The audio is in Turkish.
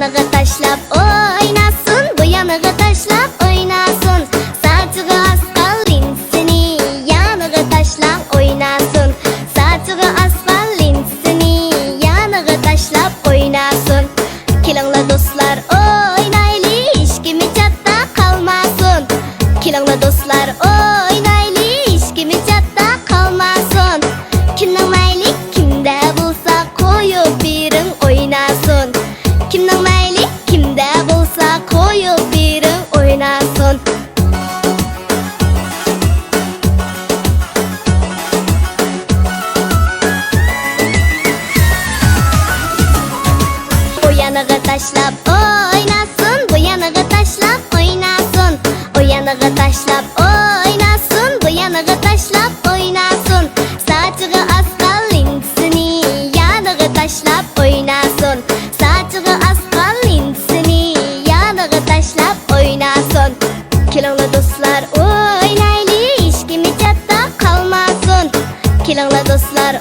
yanaga tashlab o'ynasin, bu yanaga tashlab o'ynasin. Saçığı asfalt linsini yanaga tashlab o'ynasin. Saçığı asfalt linsini yanaga tashlab o'ynasin. Kelinglar do'stlar o'ynayli, hech kim chatda qolmasin. Kelinglar do'stlar o'ynayli, hech kim chatda qolmasin. Kimning mayli kimda bo'lsa qo'yib bering o'ynasin. Kimning mayli kimda bo'lsa qo'yib bering o'ynasin. Bu yanaga tashlab o'ynasin, bu yanaga tashlab o'ynasin. O yanaga tashlab o'ynasin, bu yanaga tashlab o'ynasin. Saçığı asfalt linsini yanaga tashlab o'ynasin. Saçığı asfalt linsini yanaga tashlab o'ynasin. Kelinglar do'stlar o'ynayli, hech kim chatda qolmasin. Kelinglar do'stlar